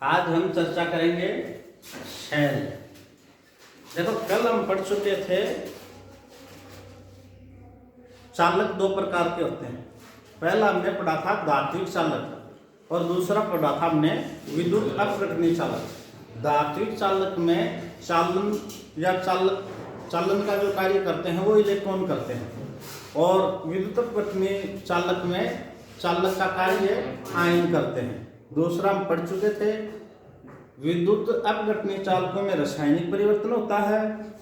आज हम चर्चा करेंगे शेल। देखो कल हम पढ़ चुके थे चालक दो प्रकार के होते हैं। पहला हमने पढ़ा था धात्विक चालक और दूसरा पढ़ा था हमने विद्युत अपघटनीय चालक। धात्विक चालक में चालन या चालन का जो कार्य करते हैं वो इलेक्ट्रॉन करते हैं और विद्युत अपघटनीय चालक में चालक का कार्य आयन करते हैं। दूसरा हम पढ़ चुके थे विद्युत अपघटनीय चालकों में रासायनिक परिवर्तन होता है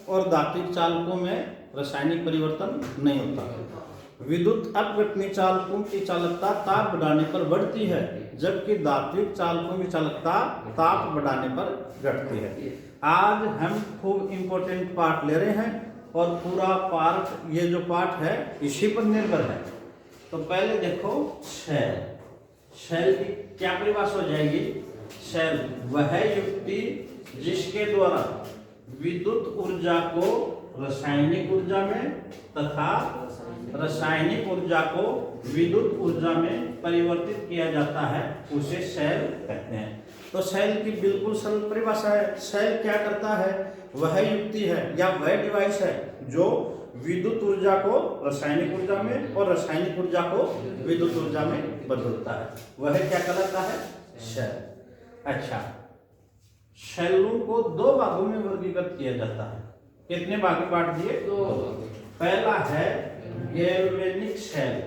और धात्विक चालकों में रासायनिक परिवर्तन नहीं होता है। विद्युत अपघटनीय चालकों की चालकता ताप बढ़ाने पर बढ़ती है जबकि धात्विक चालकों की चालकता ताप बढ़ाने पर घटती है। आज हम खूब इम्पोर्टेंट पार्ट ले रहे हैं और पूरा पार्ट ये जो पार्ट है इसी पर निर्भर है। तो पहले देखो शेल की क्या परिभाषा हो जाएगी। शेल वह युक्ति जिसके द्वारा विद्युत ऊर्जा को रासायनिक ऊर्जा में तथा रासायनिक ऊर्जा को विद्युत ऊर्जा में परिवर्तित किया जाता है उसे शेल कहते हैं। तो शेल की बिल्कुल सरल परिभाषा है। शेल क्या करता है, वह युक्ति है या वह डिवाइस है जो विद्युत ऊर्जा को रासायनिक ऊर्जा में और रासायनिक ऊर्जा को विद्युत ऊर्जा में बदलता है। वह क्या कहलाता है, शेल। अच्छा, शेलों को दो भागों में वर्गीकृत किया जाता है। कितने भाग में बांट दिए? दो। पहला है गैल्वेनिक शेल,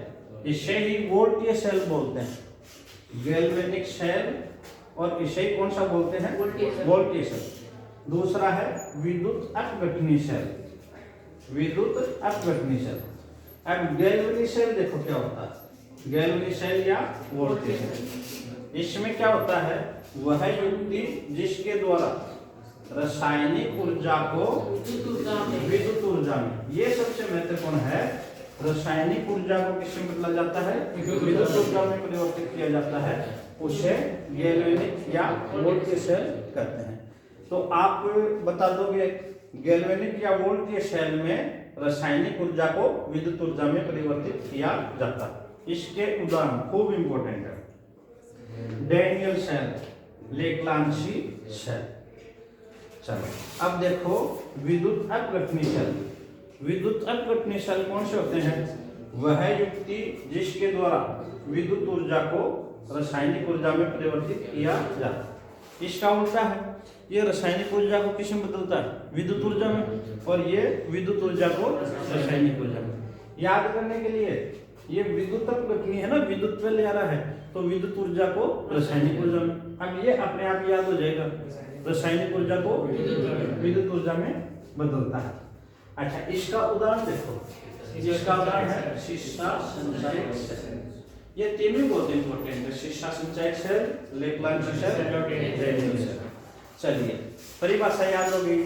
इसे ही वोल्टीय शेल बोलते हैं। गैल्वेनिक शेल और इसे ही कौन सा बोलते हैं, वोल्टीय शेल। दूसरा है विद्युत अपघटनीय शेल, विद्युत अपघटनीय शेल। अब गैल्वेनिक शेल देखो क्या होता है, गैल्वेनिक शेल या वोल्टीय शेल। इसमें क्या होता है, वह युक्ति जिसके द्वारा रासायनिक ऊर्जा को विद्युत ऊर्जा में, ये सबसे महत्वपूर्ण है, रासायनिक ऊर्जा को किसमें बदला जाता है, विद्युत ऊर्जा में परिवर्तित किया जाता है, उसे गैल्वेनिक या वोल्टीय शेल कहते हैं। तो आप बता दोगे गैल्वेनिक या वोल्टीय शेल में रासायनिक ऊर्जा को विद्युत ऊर्जा में परिवर्तित किया जाता है। इसके उदाहरण खूब इंपॉर्टेंट है, डैनियल शेल, लेक्लांची शेल। चलो अब देखो विद्युत अपघटनीय शेल। विद्युत अपघटनीय शेल कौन से होते हैं, वह युक्ति जिसके द्वारा विद्युत ऊर्जा को रासायनिक ऊर्जा में परिवर्तित किया जाता है। इसका उल्टा है, ये रासायनिक ऊर्जा को किसमें बदलता है, विद्युत ऊर्जा में, और ये विद्युत ऊर्जा को रासायनिक ऊर्जा में। याद करने के लिए ये विद्युत अपघटनीय है ना, विद्युत पे ले आ रहा है तो विद्युत ऊर्जा को रासायनिक ऊर्जा में। अब ये अपने आप याद हो जाएगा, रासायनिक ऊर्जा को विद्युत ऊर्जा में बदलता है। अच्छा, इसका उदाहरण देखो, इसका उदाहरण है शीशा संचायक शेल। ये तीनों बहुत इंपॉर्टेंट है, शीशा संचायक शेल, लेक्लांची शेल, डैनियल शेल। चलिए परिभाषा याद हो गई।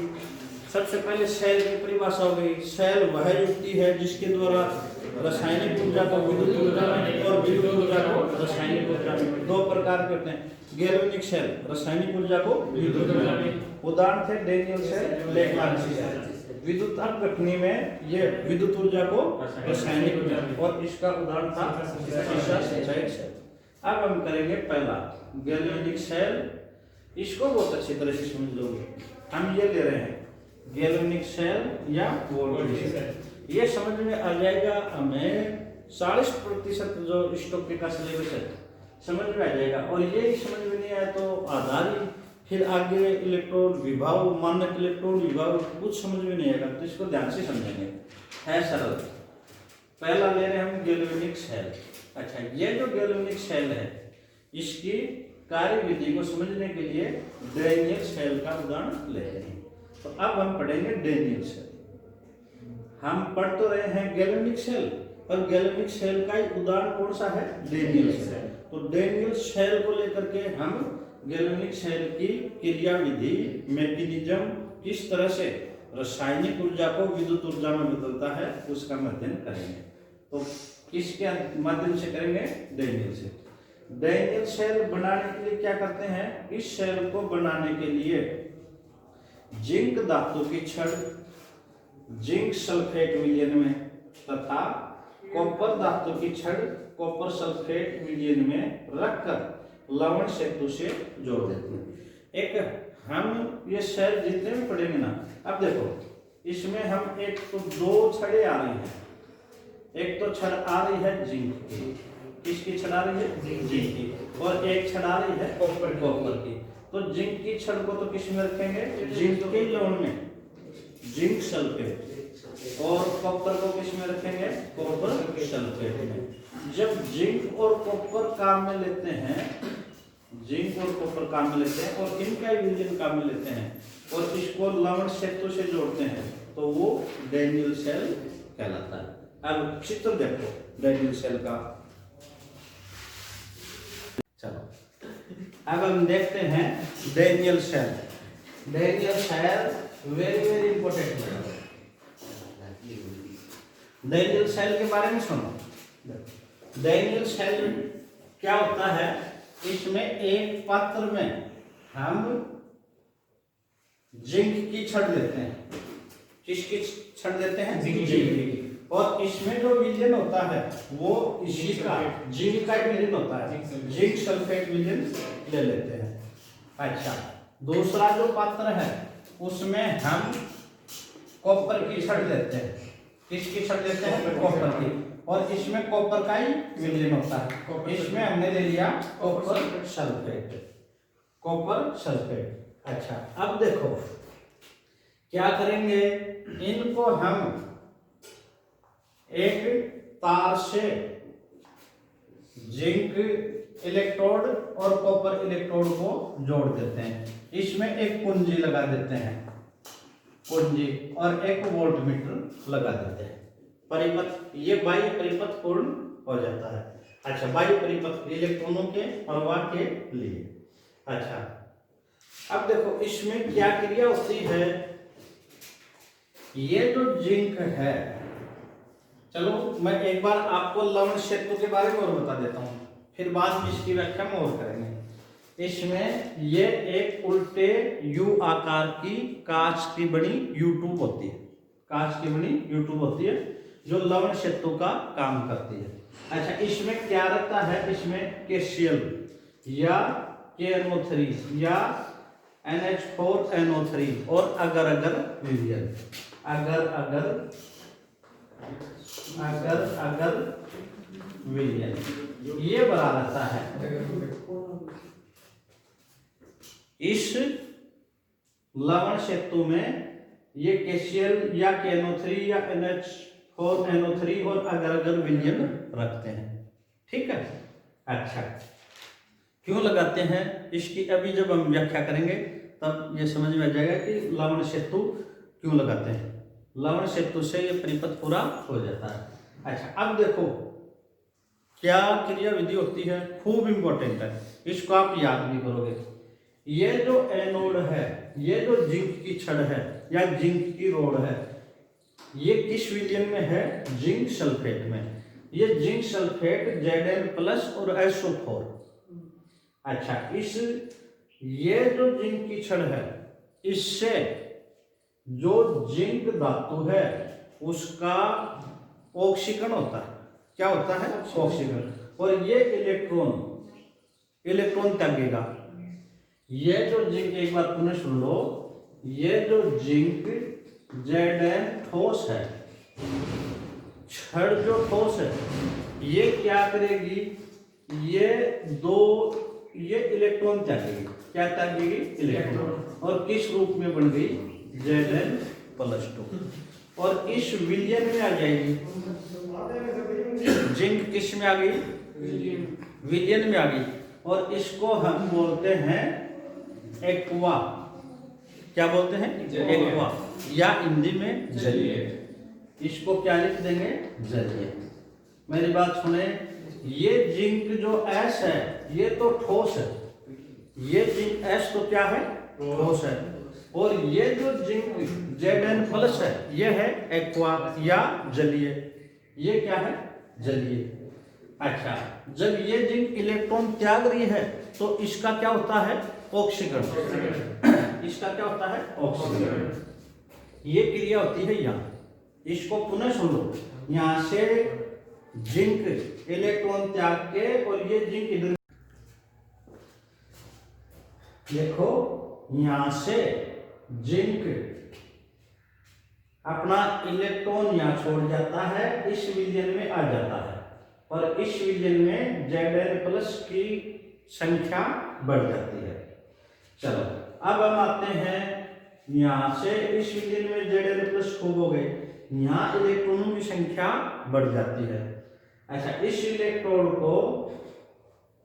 सबसे पहले शेल की परिभाषा हो गई। शेल वह युक्ति है जिसके द्वारा रासायनिक ऊर्जा को विद्युत ऊर्जा में और विद्युत ऊर्जा को रासायनिक ऊर्जा में, दो प्रकार करते हैं। गैल्वेनिक शेल रासायनिक ऊर्जा को विद्युत ऊर्जा में, उदाहरण थे डैनियल शेल, लेक्लांची शेल। विद्युत अपघटनीय में ये विद्युत ऊर्जा को रासायनिक ऊर्जा में, और इसका उदाहरण था शीशा संचायक शेल। अब हम करेंगे पहला गैल्वेनिक शेल। इसको बहुत अच्छी तरह से समझ लोगे। हम ये ले रहे हैं गैल्वेनिक शेल या वोल्टीय शेल। ये समझ में आ जाएगा हमें 40% जो इस टॉपिक का सिलेबस है समझ में आ जाएगा। और ये समझ में नहीं आया तो आधार ही, फिर आगे इलेक्ट्रॉन विभाग, मानक इलेक्ट्रॉन विभाग कुछ समझ में नहीं आएगा, तो इसको ध्यान से समझेंगे। है सरल। पहला ले रहे हैं हम गैल्वेनिक शेल। अच्छा, ये जो गैल्वेनिक शेल है इसकी कार्य विधि को समझने के लिए डैनियल शेल का उदाहरण ले रहे हैं। तो अब हम पढ़ेंगे डैनियल शेल। हम पढ़ तो रहे हैं गैल्वेनिक शेल, और गैल्वेनिक शेल का एक उदाहरण कौन सा है, डैनियल शेल। तो डैनियल शेल को लेकर के हम गैल्वेनिक शेल की क्रिया विधि, मैकेनिज्म, किस तरह से रासायनिक ऊर्जा को विद्युत ऊर्जा में बदलता है उसका अध्ययन करेंगे। तो किसके माध्यम से करेंगे, डैनियल शेल। डैनियल शेल बनाने के लिए क्या करते हैं, इस शेल को बनाने के लिए जिंक धातु की छड़ जिंक सल्फेट विलयन में तथा कॉपर धातु की छड़ कॉपर सल्फेट विलयन में रखकर लवण सेतु से जोड़ देते हैं। एक हम ये शेल जितने भी पढ़ेंगे ना, अब देखो इसमें हम एक तो दो छड़े आ रही हैं, एक तो छड़ आ रही है जिंक की, किसकी छड़ आ रही है जिंक की, और एक छड़ आ रही है कॉपर की। तो जिंक की छड़ को तो किस में रखेंगे, जिंक के लवण में, जिंक सल्फेट, और कॉपर को किस में रखेंगे, कॉपर सल्फेट में। जब जिंक और कॉपर काम में लेते हैं, जिंक और कॉपर काम में लेते हैं और इनका विलयन काम में लेते हैं और इसको लवण सेतु से जोड़ते हैं, तो वो डैनियल शेल कहलाता है। अब चित्र देखो डैनियल शेल का। चलो अब हम देखते हैं Daniel Shell. Daniel Shell very important है। डैनियल शेल के बारे में सुनो। डैनियल शेल क्या होता है, इसमें एक पात्र में हम जिंक की छड़ देते हैं। किसकी छड़ देते हैं, जिंक की। और इसमें जो विलयन होता है वो इसी का जिंक का विलयन होता है, जिंक सल्फेट विलयन ले लेते हैं। अच्छा, दूसरा जो पात्र है उसमें हम कॉपर की छड़ देते हैं। किसकी छड़ देते हैं, कॉपर की। और इसमें कॉपर का ही विलयन होता है। इसमें हमने ले लिया कॉपर सल्फेट, कॉपर सल्फेट। अच्छा, अब देखो क्या करेंगे, इनको हम एक तार से जिंक इलेक्ट्रोड और कॉपर इलेक्ट्रोड को जोड़ देते हैं। इसमें एक कुंजी लगा देते हैं, कुंजी, और एक वोल्टमीटर लगा देते हैं। परिपथ, ये बाह्य परिपथ पूर्ण हो जाता है। अच्छा, बाह्य परिपथ इलेक्ट्रॉनों के प्रवाह के लिए। अच्छा, अब देखो इसमें क्या क्रिया होती है। ये जो जिंक है, चलो मैं एक बार आपको लवण सेतु के बारे में और बता देता हूं, फिर बाद में इसकी व्याख्या में और करेंगे। इसमें ये एक उल्टे यू आकार की कांच की बनी यू ट्यूब होती है, कांच की बनी यू ट्यूब होती है जो लवण सेतु का काम करती है। अच्छा, इसमें क्या रहता है, इसमें केसीएल या KNO3 या NH4NO3 और अगर विलयन, अगर विलयन ये बना रहता है। इस लवण सेतु में ये केसीएल या KNO3 या NH4NO3 और अगर विलयन रखते हैं। ठीक है। अच्छा, क्यों लगाते हैं इसकी अभी जब हम व्याख्या करेंगे तब ये समझ में आ जाएगा कि लवण सेतु क्यों लगाते हैं। लवण सेतु से ये परिपथ पूरा हो जाता है। अच्छा, अब देखो क्या क्रिया विधि होती है, खूब इंपॉर्टेंट है, इसको आप याद भी करोगे। ये जो एनोड है, ये जो जिंक की छड़ है या जिंक की रोड है, ये किस विलयन में है, जिंक सल्फेट में। ये जिंक सल्फेट Zn+ और SO4। अच्छा, ये जो जिंक की छड़ है, इससे जो जिंक धातु है उसका ऑक्सीकरण होता है। क्या होता है, ऑक्सीकरण। और ये इलेक्ट्रॉन त्यागेगा। ये जो जिंक, एक बार पुनः सुन लो, ये जो जिंक Zn ठोस है, छड़ जो ठोस है, ये क्या करेगी, ये इलेक्ट्रॉन त्यागेगी। क्या त्यागेगी, इलेक्ट्रॉन। और किस रूप में बन गई, Zn+2। और इस विलयन में आ जाएगी, जिंक किस में आ गई, विलयन में आ गई। और इसको हम बोलते हैं एक्वा। क्या बोलते हैं, एक्वा, या हिंदी में जलीय। इसको क्या लिख देंगे, जलीय। मेरी बात सुने, ये जिंक जो S है ये तो ठोस है, ये जिंक S तो क्या है, ठोस है। और ये जो जिंक Zn+ है ये है एक्वा या जलीय। ये क्या है, जलीय। अच्छा, जब ये जिंक इलेक्ट्रॉन त्याग रही है तो इसका क्या होता है, ऑक्सीकरण। इसका क्या होता है, ऑक्सीकरण। ये क्रिया होती है यहाँ। इसको पुनः सुन लो, यहाँ से जिंक इलेक्ट्रॉन त्याग के, और ये जिंक इधर, देखो यहां से जिंक अपना इलेक्ट्रॉन यहाँ छोड़ जाता है, इस विलयन में आ जाता है, और इस विलयन में Zn+ की संख्या बढ़ जाती है। चलो अब हम आते हैं यहां से इस विलयन में Zn+ खूब हो गए, यहाँ इलेक्ट्रॉनों की संख्या बढ़ जाती है। अच्छा, इस इलेक्ट्रोड को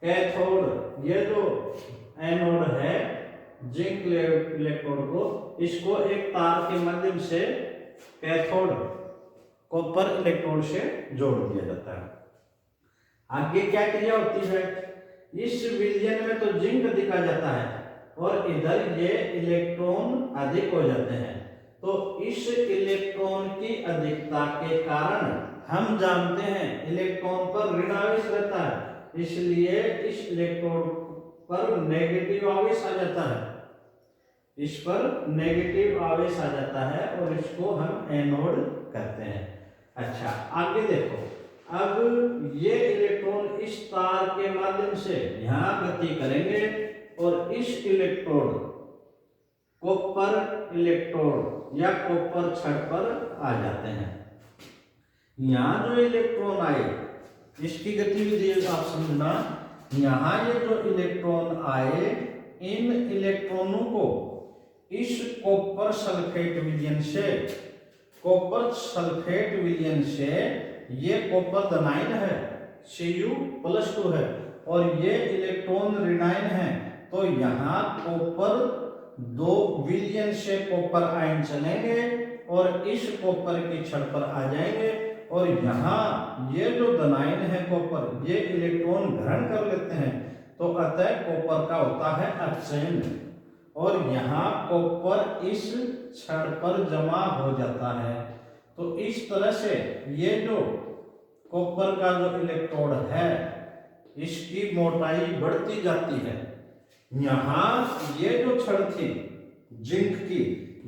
कैथोड, ये जो एनोड है जिंक इलेक्ट्रोड को, इसको एक तार के माध्यम से कैथोड कॉपर इलेक्ट्रोड से जोड़ दिया जाता है। आगे क्या क्रिया होती है, इस विलयन में तो जिंक अधिक आ जाता है और इधर ये इलेक्ट्रॉन अधिक हो जाते हैं। तो इस इलेक्ट्रॉन की अधिकता के कारण हम जानते हैं इलेक्ट्रॉन पर ऋण आवेश रहता है, इसलिए इस इलेक्ट्रोड पर नेगेटिव आवेश आ जाता है, इस पर नेगेटिव आवेश आ जाता है और इसको हम एनोड कहते हैं। अच्छा आगे देखो, अब ये इलेक्ट्रॉन इस तार के माध्यम से यहां गति करेंगे और इस इलेक्ट्रोड कॉपर इलेक्ट्रोड या कॉपर छड़ पर आ जाते हैं। यहां जो इलेक्ट्रॉन आए इसकी गतिविधि आप समझना, यहां ये जो इलेक्ट्रॉन आए इन इलेक्ट्रॉनों को इस कॉपर सल्फेट विलयन से, कॉपर सल्फेट विलयन से, ये कॉपर धनायन है Cu+2 है और ये इलेक्ट्रॉन ऋणायन है, तो यहाँ कॉपर 2 विलयन से कॉपर आयन चलेंगे और इस कॉपर की छड़ पर आ जाएंगे और यहाँ ये जो धनायन है कॉपर, ये इलेक्ट्रॉन ग्रहण कर लेते हैं, तो अतः कॉपर का होता है अपचयन और यहाँ कॉपर इस छड़ पर जमा हो जाता है। तो इस तरह से ये जो कॉपर का जो इलेक्ट्रोड है इसकी मोटाई बढ़ती जाती है। यहाँ ये जो छड़ थी जिंक की,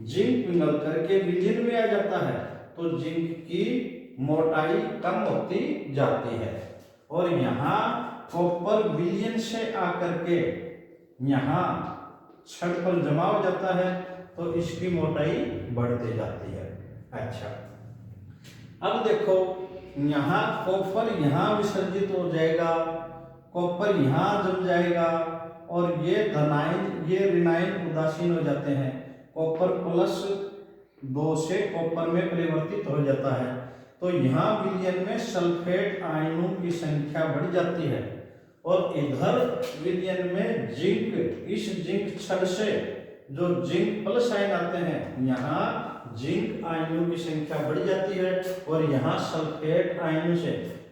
जिंक पिघल करके विलयन में आ जाता है, तो जिंक की मोटाई कम होती जाती है और यहाँ कॉपर विलयन से आकर के यहाँ छड़ पर जमा हो जाता है, तो इसकी मोटाई बढ़ती जाती है। अच्छा अब देखो, यहाँ कॉपर यहाँ विसर्जित हो जाएगा, कॉपर यहाँ जम जाएगा और ये धनायन ये ऋणायन उदासीन हो जाते हैं, कॉपर +2 से कॉपर में परिवर्तित हो जाता है, तो यहाँ विलयन में सल्फेट आयनों की संख्या बढ़ जाती है और इधर विलयन में जिंक, इस जिंक छड़ से जो जिंक+ आयन आते हैं, यहाँ जिंक आयनों की संख्या बढ़ जाती है और यहाँ सल्फेट आयनों से,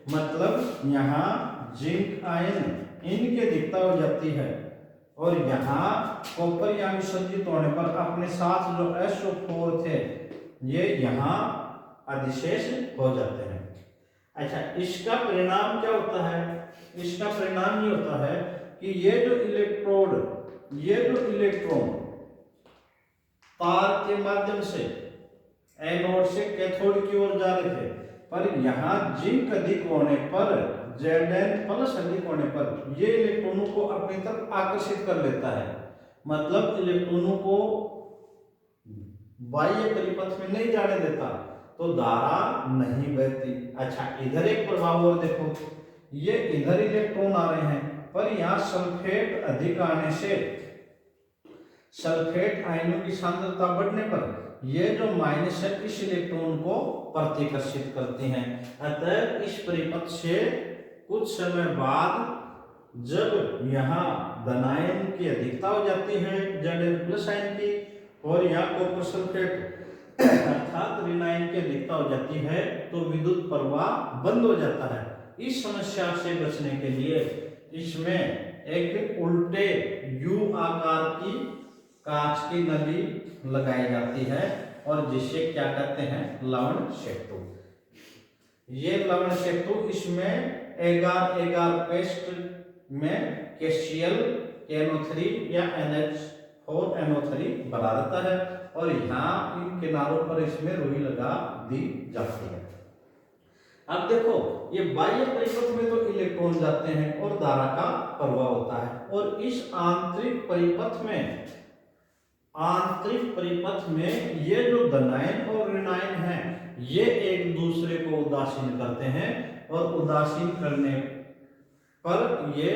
मतलब यहाँ जिंक आयन इनकी अधिकता हो जाती है और यहाँ कॉपर यहाँ विसर्जित होने पर अपने साथ जो SO4 थे ये यहाँ अधिशेष हो जाते हैं। अच्छा, इसका परिणाम क्या होता है, इसका परिणाम ये होता है कि ये जो इलेक्ट्रोड, ये जो इलेक्ट्रॉन तार के माध्यम से एनोड से कैथोड की ओर जा रहे थे, पर यहाँ जिंक अधिक होने पर, Zn+ अधिक होने पर ये इलेक्ट्रॉनों को अपनी तरफ आकर्षित कर लेता है, मतलब इलेक्ट्रॉनों को बाह्य परिपथ में नहीं जाने देता, तो धारा नहीं बहती। अच्छा इधर एक प्रभाव और देखो, ये इधर इलेक्ट्रॉन आ रहे हैं पर यहाँ सल्फेट अधिक आने से सल्फेट आयनों की सांद्रता बढ़ने पर ये जो माइनस है इस इलेक्ट्रॉन को प्रतिकर्षित करती हैं। अतः इस परिपथ से कुछ समय बाद जब यहाँ धनायन की अधिकता हो जाती है Zn+ आयन की और यहाँ कॉपर सल्फेट अर्थात ऋणायन की अधिकता हो जाती है, तो विद्युत प्रवाह बंद हो जाता है। इस समस्या से बचने के लिए इसमें एक उल्टे U आकार की कांच की नली लगाई जाती है और जिसे क्या कहते हैं, लवण सेतु। ये लवण सेतु, इसमें एगार पेस्ट में KCl NO3 या NH4NO3 बना रहता है और यहाँ इन किनारों पर इसमें रुई लगा दी जाती है। अब देखो, ये बाह्य परिपथ में तो इलेक्ट्रॉन जाते हैं और धारा का प्रभाव होता है। और इस आंतरिक परिपथ में ये जो धनायन और ऋणायन है ये एक दूसरे को उदासीन करते हैं और उदासीन करने पर ये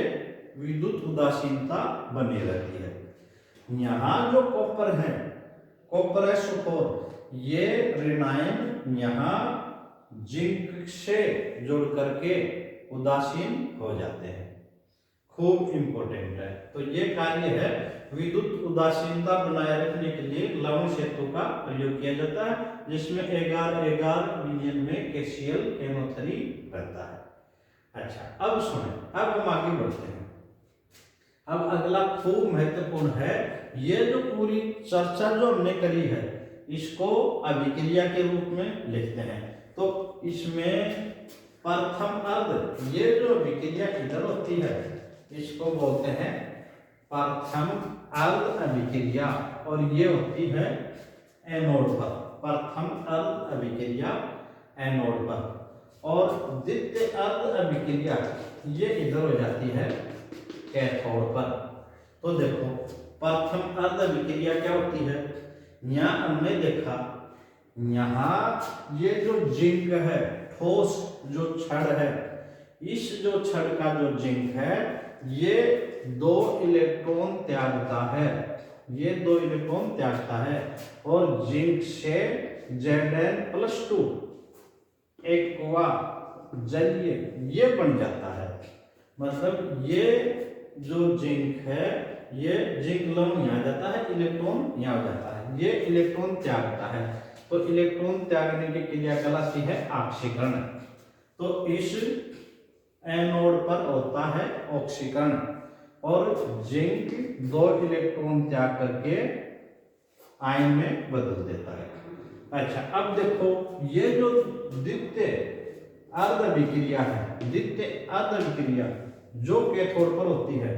विद्युत उदासीनता बनी रहती है। यहाँ जो कॉपर है सुपोर, ये ऋणायन यहाँ जिंक से जोड़ करके उदासीन हो जाते हैं। खूब इंपॉर्टेंट है। तो ये कार्य है, विद्युत उदासीनता बनाए रखने के लिए लवण सेतु का प्रयोग किया जाता है, जिसमें एगार विलयन में KCl NO3 रहता है। अच्छा, अब सुने, अब हम आगे बढ़ते हैं। अब अगला खूब महत्वपूर्ण है, ये जो पूरी चर्चा जो हमने करी है इसको अभिक्रिया के रूप में लिखते हैं। तो इसमें प्रथम अर्ध, ये जो अभिक्रिया इधर होती है इसको बोलते हैं प्रथम अर्ध अभिक्रिया, और ये होती है एनोड पर। प्रथम अर्ध अभिक्रिया एनोड पर, और द्वितीय अर्ध अभिक्रिया ये इधर हो जाती है कैथोड पर। तो देखो, प्रथम अर्ध अभिक्रिया क्या होती है, यहाँ हमने देखा, यहाँ ये जो जिंक है, ठोस जो छड़ है, इस जो छड़ का जो जिंक है ये 2 इलेक्ट्रॉन त्यागता है, ये 2 इलेक्ट्रॉन त्यागता है, और जिंक से Zn+2 एक्वा जलीय ये बन जाता है। मतलब ये जो जिंक है, ये जिंक लवण यहाँ जाता है, इलेक्ट्रॉन यहाँ जाता है, ये इलेक्ट्रॉन त्यागता है। तो इलेक्ट्रॉन त्यागने की क्रिया कहलाती है ऑक्सीकरण। तो इस एनोड पर होता है ऑक्सीकरण, और जिंक 2 इलेक्ट्रॉन त्याग करके आयन में बदल देता है। अच्छा, अब देखो, ये जो द्वितीय अर्ध अभिक्रिया है, द्वितीय अर्ध अभिक्रिया जो कैथोड पर होती है,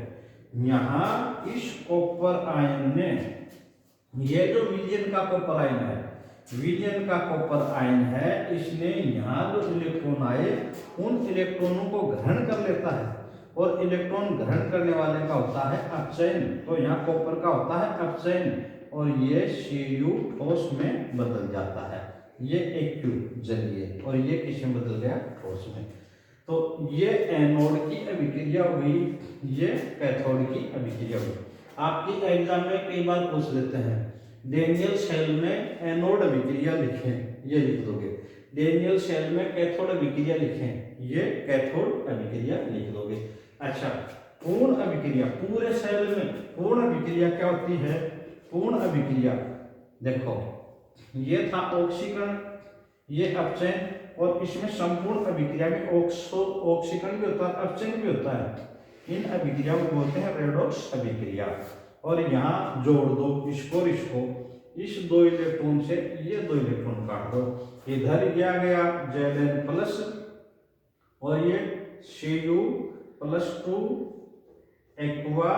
यहाँ इस कॉपर आयन ने, ये जो विलयन का कॉपर आयन है, विलयन का कॉपर आयन है, इसने यहाँ जो इलेक्ट्रॉन आए उन इलेक्ट्रॉनों को ग्रहण कर लेता है, और इलेक्ट्रॉन ग्रहण करने वाले का होता है अपचयन। तो यहाँ कॉपर का होता है अपचयन, और ये Cu ठोस में बदल जाता है, ये Aq जलीय, और ये किस में बदल गया, ठोस में। तो ये एनोड की अभिक्रिया हुई, ये कैथोड की अभिक्रिया हुई। आपकी एग्जाम में कई बार पूछ लेते हैं, डेनियल शेल में एनोड अभिक्रिया लिखें, ये लिख दोगे। डेनियल शेल में कैथोड अभिक्रिया लिखें, ये कैथोड अभिक्रिया लिख दोगे। अच्छा, पूर्ण अभिक्रिया, पूरे शेल में पूर्ण अभिक्रिया क्या होती है, पूर्ण अभिक्रिया देखो, ये था ऑक्सीकरण, ये अपचयन, और इसमें संपूर्ण अभिक्रिया में ऑक्सीकरण भी होता है, अपचयन भी होता है। इन अभिक्रियाओं को बोलते हैं रेडॉक्स अभिक्रिया। और यहाँ जोड़ दो इसको और इसको, इस 2 इलेक्ट्रॉन से ये 2 इलेक्ट्रॉन काट दो, इधर क्या गया Zn+, और ये Cu+2 एक्वा,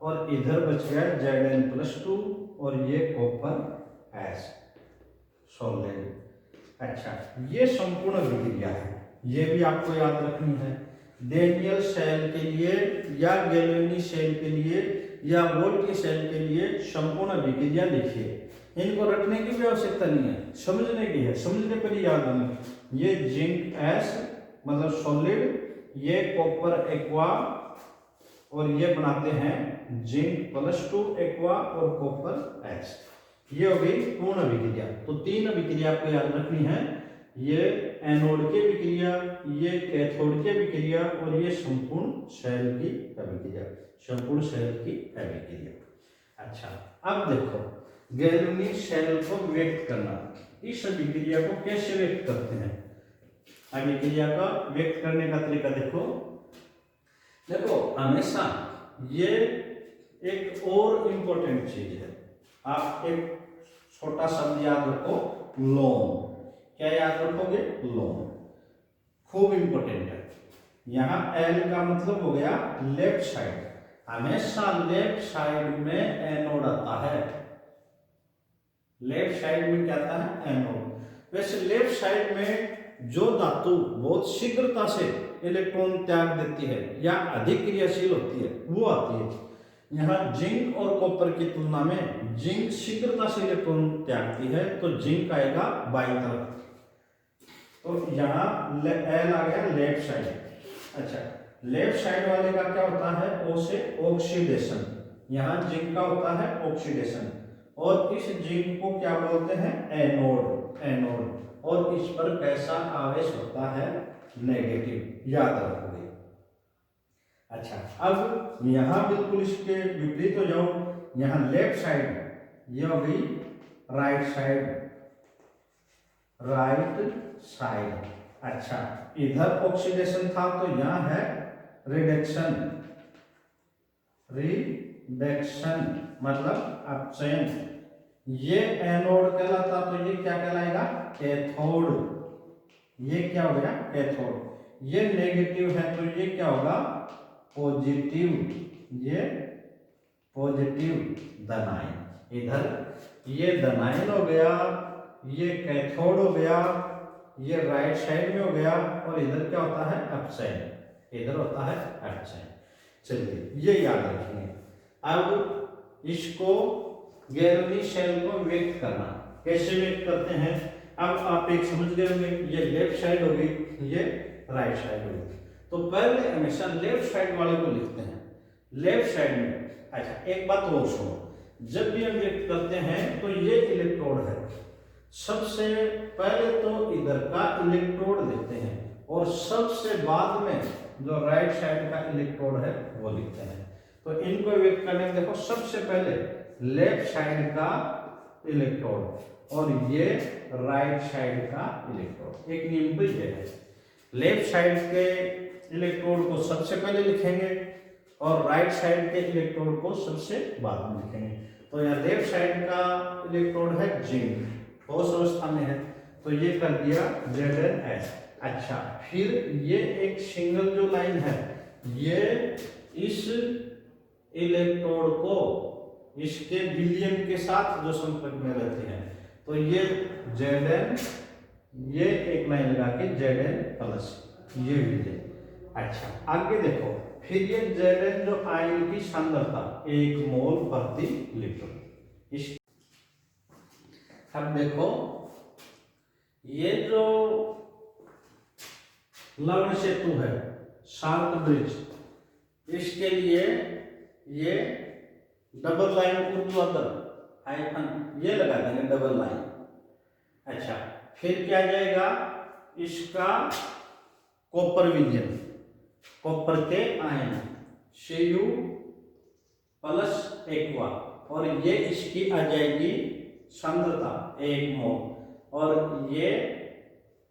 और इधर बच गया Zn+2, और ये कॉपर एस सॉलिड। अच्छा, ये संपूर्ण अभिक्रिया है, ये भी आपको याद रखनी है। डेनियल शेल के लिए या गैलेनी शेल के लिए या वोल्ट शेल के लिए संपूर्ण अभिक्रिया लिखिए। इनको रटने की भी आवश्यकता नहीं है, समझने की है, समझने पर ही याद आना। ये जिंक एस मतलब सॉलिड, ये कॉपर एक्वा, और ये बनाते हैं Zn+2 एक्वा और कॉपर एस। ये हो गई पूर्ण अभिक्रिया। तो 3 अभिक्रिया आपको याद रखनी है, ये एनोड की अभिक्रिया, ये कैथोड की अभिक्रिया, और ये संपूर्ण शेल की अभिक्रिया, संपूर्ण शेल की अभिक्रिया। अच्छा, अब देखो, गैलेनी शेल को व्यक्त करना, इस अभिक्रिया को कैसे व्यक्त करते हैं। अभिक्रिया का व्यक्त करने का तरीका देखो, हमेशा ये एक और इम्पोर्टेंट चीज है। आप एक छोटा शब्द याद रखो, लोन। क्या याद रखोगे, लोन, खूब इंपॉर्टेंट है। यहाँ L का मतलब हो गया लेफ्ट साइड, हमेशा लेफ्ट साइड में एनोड आता है, लेफ्ट साइड में क्या आता है, एनोड। वैसे लेफ्ट साइड में जो धातु बहुत शीघ्रता से इलेक्ट्रॉन त्याग देती है या अधिक क्रियाशील होती है वो आती है। यहाँ जिंक और कॉपर की तुलना में जिंक शीघ्रता से इलेक्ट्रॉन त्यागती है, तो जिंक आएगा बाईं तरफ। तो यहाँ एल आ गया लेफ्ट साइड। अच्छा, लेफ्ट साइड वाले का क्या होता है, ओ से ऑक्सीडेशन। यहाँ जिंक का होता है ऑक्सीडेशन, और इस जिंक को क्या बोलते हैं, एनोड। एनोड, और इस पर कैसा आवेश होता है, नेगेटिव, याद रखोगे। अच्छा, अब यहाँ बिल्कुल इसके विपरीत हो जाओ। यहाँ लेफ्ट साइड ये हो गई राइट साइड, राइट साइड। अच्छा, इधर ऑक्सीडेशन था तो यहाँ है रिडक्शन। रिडक्शन मतलब अपचयन। ये एनोड कहलाता तो ये क्या कहलाएगा, कैथोड। ये क्या हो गया, कैथोड। ये नेगेटिव है तो ये क्या होगा, पॉजिटिव। ये पॉजिटिव धनायन। इधर ये धनायन हो गया, ये कैथोड हो गया, ये राइट साइड में हो गया, और इधर क्या होता है, अपचयन। इधर होता है अपचयन। चलिए ये याद रखिए। अब इसको गैल्वेनिक सेल को व्यक्त करना, कैसे व्यक्त करते हैं, अब आप एक समझ गए होंगे। ये लेफ्ट साइड होगी, ये राइट साइड होगी। तो पहले हमेशा लेफ्ट साइड वाले को लिखते हैं, लेफ्ट साइड में। अच्छा, एक बात और सुनो, जब भी हम व्यक्त करते हैं तो ये इलेक्ट्रोड है, सबसे पहले तो इधर का इलेक्ट्रोड लिखते हैं, और सबसे बाद में जो राइट साइड का इलेक्ट्रोड है वो लिखते हैं। तो इनको व्यक्त करने में देखो, सबसे पहले लेफ्ट साइड का इलेक्ट्रोड और ये राइट साइड का इलेक्ट्रोड। एक नियम तो ये है, लेफ्ट साइड के इलेक्ट्रोड को सबसे पहले लिखेंगे और राइट साइड के इलेक्ट्रोड को सबसे बाद में लिखेंगे। तो यहाँ लेफ्ट साइड का इलेक्ट्रोड है जिंक, ठोस अवस्था में है, तो ये कर दिया Zn। अच्छा, फिर ये एक सिंगल जो लाइन है, ये इस इलेक्ट्रोड को इसके विलयन के साथ जो संपर्क में रहती है, तो ये Zn, ये एक लाइन लगा के Zn+, ये विलयन। अच्छा, आगे देखो, फिर ये Zn जो आयन की सांद्रता 1 मोल प्रति लीटर। इस अब देखो, ये जो लवण सेतु है, साल्ट ब्रिज, इसके लिए ये डबल लाइन ऊर्ध्वाधर हाइफन ये लगा देंगे, डबल लाइन। अच्छा, फिर क्या जाएगा, इसका कॉपर विलयन, कॉपर के आयन Cu+ एक्वा, और ये इसकी आ जाएगी सांद्रता 1 मोल, और ये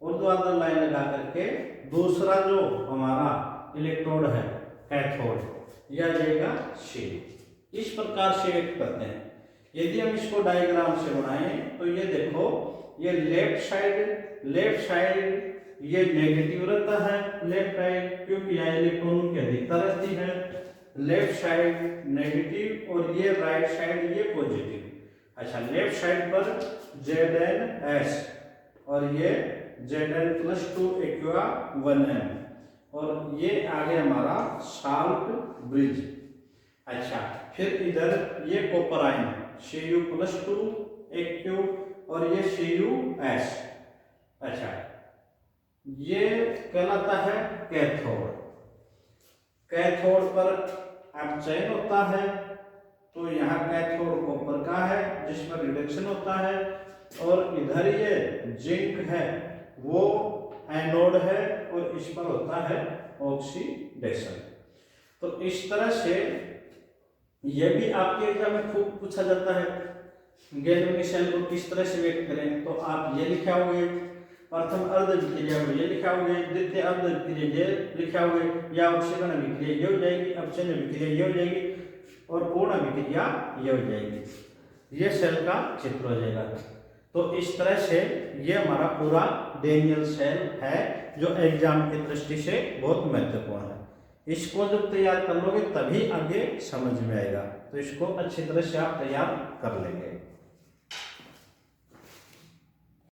ऊर्ध्वाधर लाइन लगा करके दूसरा जो हमारा इलेक्ट्रोड है कैथोड, यह आ जाएगा C। इस प्रकार से व्यक्त करते हैं। यदि हम इसको डायग्राम से बनाएं तो ये देखो, ये लेफ्ट साइड ये नेगेटिव रहता है, लेफ्ट साइड, क्योंकि यहाँ इलेक्ट्रॉनों की अधिकता रहती है। लेफ्ट साइड नेगेटिव और ये राइट साइड ये पॉजिटिव। अच्छा, लेफ्ट साइड पर Zn+, और ये Zn+2 एक्वा 1m, और ये आगे हमारा साल्ट ब्रिज। अच्छा, फिर इधर ये कॉपर आयन Cu+2 Aq, और ये Cus। अच्छा, ये कहलाता है कैथोड। कैथोड पर अपचयन होता है, तो यहाँ कैथोड कॉपर का है जिस पर रिडक्शन होता है, और इधर ये जिंक है वो एनोड है, और इस पर होता है ऑक्सीडेशन। तो इस तरह से ये भी आपके एग्जाम में खूब पूछा जाता है, गैल्वेनिक सेल को किस तरह से व्यक्त करें। तो आप ये लिखा होगे, प्रथम अर्ध विक्रिया में ये लिखा होगे, द्वितीय अर्ध विक्रिया ये लिखा होगे, या अवक्षेपण विक्रिया ये हो जाएगी, अपचयन विक्रिया ये हो जाएगी, और पूर्ण विक्रिया ये हो जाएगी। ये सेल का चित्र हो जाएगा। तो इस तरह से ये हमारा पूरा डेनियल सेल है, जो एग्जाम की दृष्टि से बहुत महत्वपूर्ण है। इसको जब तैयार कर लोगे तभी आगे समझ में आएगा, तो इसको अच्छी तरह से आप तैयार कर लेंगे।